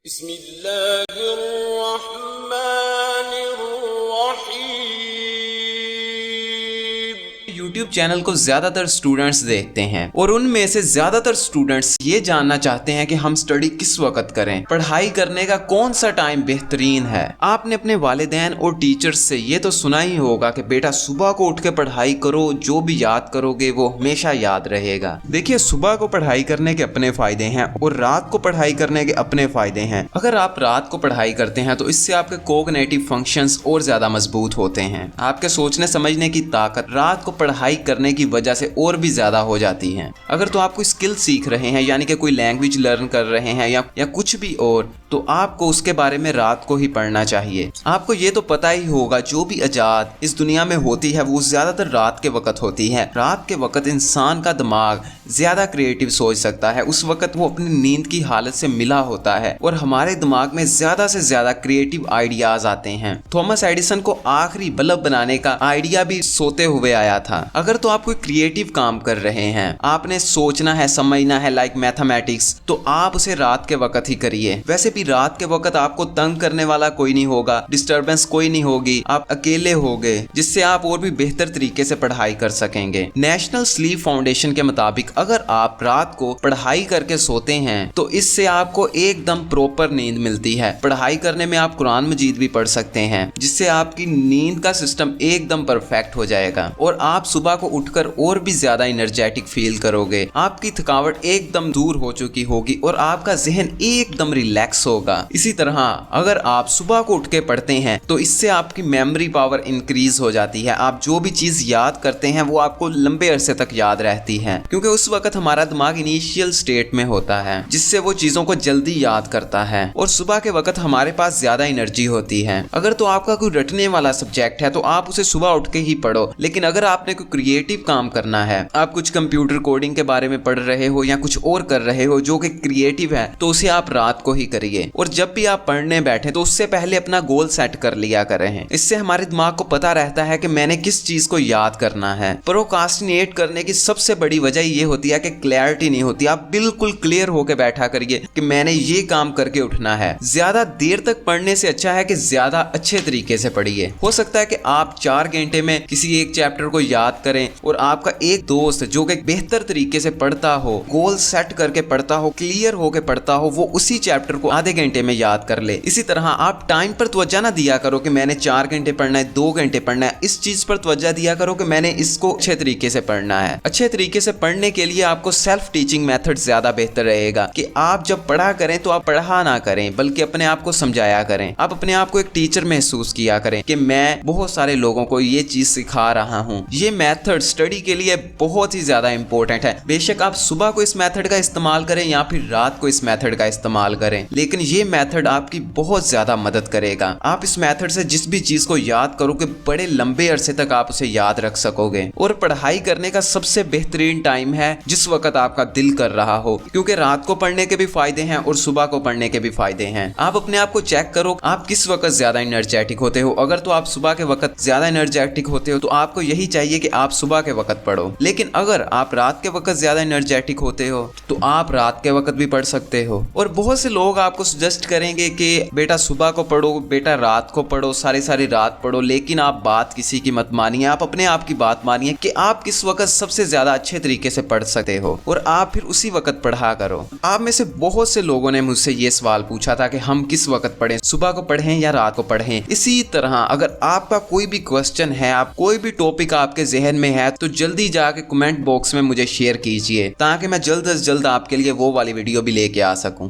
YouTube channel को ज्यादातर students देखते हैं और उनमें से ज्यादातर स्टूडेंट्स ये जानना चाहते हैं कि हम स्टडी किस वक्त करें, पढ़ाई करने का कौन सा टाइम बेहतरीन है। आपने अपने वालिदैन और टीचर्स से ये तो सुना ही होगा कि बेटा सुबह को उठ के पढ़ाई करो, जो भी याद करोगे वो हमेशा याद रहेगा। देखिए, सुबह को पढ़ाई करने के अपने फायदे हैं और रात को पढ़ाई करने के अपने फायदे हैं। अगर आप रात को पढ़ाई करते हैं तो इससे आपके कोग्निटिव फंक्शंस और ज्यादा मजबूत होते हैं। आपके सोचने समझने की ताकत रात को पढ़ाई करने की वजह से और भी ज्यादा हो जाती है। अगर तो आप कोई स्किल सीख रहे हैं, यानी कि कोई लैंग्वेज लर्न कर रहे हैं या कुछ भी और, तो आपको उसके बारे में रात को ही पढ़ना चाहिए। आपको ये तो पता ही होगा जो भी इजाद इस दुनिया में होती है वो ज्यादातर रात के वक्त होती है। रात के वक्त इंसान का दिमाग ज्यादा क्रिएटिव सोच सकता है। उस वक्त वो अपनी नींद की हालत से मिला होता है और हमारे दिमाग में ज्यादा से ज्यादा क्रिएटिव आइडियाज आते हैं। थॉमस एडिसन को आखिरी बल्ब बनाने का आइडिया भी सोते हुए आया था। अगर तो आप कोई क्रिएटिव काम कर रहे हैं, आपने सोचना है, समझना है, लाइक मैथमेटिक्स, तो आप उसे रात के वक्त ही करिए। वैसे भी रात के वक्त आपको तंग करने वाला कोई नहीं होगा, डिस्टरबेंस कोई नहीं होगी, आप अकेले होगे, जिससे आप और भी बेहतर तरीके से पढ़ाई कर सकेंगे। नेशनल स्लीप फाउंडेशन के मुताबिक अगर आप रात को पढ़ाई करके सोते हैं तो इससे आपको एकदम प्रॉपर नींद मिलती है। पढ़ाई करने में आप कुरान मजीद भी पढ़ सकते हैं, जिससे आपकी नींद का सिस्टम एकदम परफेक्ट हो जाएगा और आप सुबह को उठकर और भी ज्यादा एनर्जेटिक फील करोगे। आपकी थकावट एकदम दूर हो चुकी होगी और आपका जहन एकदम रिलैक्स होगा। इसी तरह अगर आप सुबह को उठ के पढ़ते हैं तो इससे आपकी मेमोरी पावर इंक्रीज हो जाती है। आप जो भी चीज याद करते हैं वो आपको लंबे अरसे तक याद रहती है, क्योंकि उस वक्त हमारा दिमाग इनिशियल स्टेट में होता है, जिससे वो चीजों को जल्दी याद करता है। और सुबह के वक्त हमारे पास ज्यादा एनर्जी होती है। अगर तो आपका कोई रटने वाला सब्जेक्ट है तो आप उसे सुबह उठ के ही पढ़ो, लेकिन अगर आपने कोई क्रिएटिव काम करना है, आप कुछ कंप्यूटर कोडिंग के बारे में पढ़ रहे हो या कुछ और कर रहे हो जो कि क्रिएटिव है, तो उसे आप रात को ही करिए। और जब भी आप पढ़ने बैठे तो उससे पहले अपना गोल सेट कर लिया करें। इससे हमारे दिमाग को पता रहता है कि मैंने किस चीज को याद करना है। प्रोक्रास्टिनेट करने की सबसे बड़ी वजह ये होती है कि क्लैरिटी नहीं होती। आप बिल्कुल क्लियर होकर बैठा करिए कि मैंने ये काम करके उठना है। ज्यादा देर तक पढ़ने से अच्छा है कि ज्यादा अच्छे तरीके से पढ़िए। हो सकता है कि आप 4 घंटे में किसी एक चैप्टर को याद करें और आपका एक दोस्त जो कि बेहतर तरीके से पढ़ता हो, गोल सेट करके पढ़ता हो, क्लियर होकर पढ़ता हो, वो उसी चैप्टर को आधे घंटे में याद कर ले। इसी तरह आप टाइम पर तवज्जो ना दिया करो कि मैंने 4 घंटे पढ़ना है, 2 घंटे पढ़ना है। इस चीज पर तवज्जो दिया करो कि मैंने इसको अच्छे तरीके से पढ़ना है। अच्छे तरीके से पढ़ने के लिए आपको सेल्फ टीचिंग मेथड ज्यादा बेहतर रहेगा कि आप जब पढ़ा करें तो आप पढ़ा ना करें बल्कि अपने आप को समझाया करें। आप अपने आप को एक टीचर महसूस किया करें कि मैं बहुत सारे लोगों को ये चीज सिखा रहा हूँ। ये मेथड स्टडी के लिए बहुत ही ज्यादा इंपॉर्टेंट है। बेशक आप सुबह को इस मेथड का इस्तेमाल करें या फिर रात को इस मेथड का इस्तेमाल करें, लेकिन ये मेथड आपकी बहुत ज्यादा मदद करेगा। आप इस मेथड से जिस भी चीज को याद करोगे बड़े लंबे अरसे तक आप उसे याद रख सकोगे। और पढ़ाई करने का सबसे बेहतरीन टाइम है जिस वक्त आपका दिल कर रहा हो, क्योंकि रात को पढ़ने के भी फायदे हैं और सुबह को पढ़ने के भी फायदे हैं। आप अपने आप को चेक करो आप किस वक्त ज्यादा एनर्जेटिक होते हो। अगर तो आप सुबह के वक्त ज्यादा एनर्जेटिक होते हो तो आपको यही चाहिए कि आप सुबह के वक्त पढ़ो। लेकिन अगर आप रात के वक्त ज्यादा एनर्जेटिक होते हो तो आप रात के वक्त भी पढ़ सकते हो। और बहुत से लोग आपको सजेस्ट करेंगे कि बेटा सुबह को पढ़ो, बेटा रात को पढ़ो, सारी रात पढ़ो, लेकिन आप बात किसी की मत मानिए। आप अपने आप की बात मानिए कि आप किस वक्त सबसे ज्यादा अच्छे तरीके से पढ़ सकते हो और आप फिर उसी वक्त पढ़ा करो। आप में से बहुत से लोगों ने मुझसे ये सवाल पूछा था कि हम किस वक्त पढ़ें, सुबह को पढ़ें या रात को पढ़ें। इसी तरह अगर आपका कोई भी क्वेश्चन है, आप कोई भी टॉपिक आपके जहन में है, तो जल्दी जाके कमेंट बॉक्स में मुझे शेयर कीजिए ताकि मैं जल्द से जल्द आपके लिए वो वाली वीडियो भी लेके आ सकूं।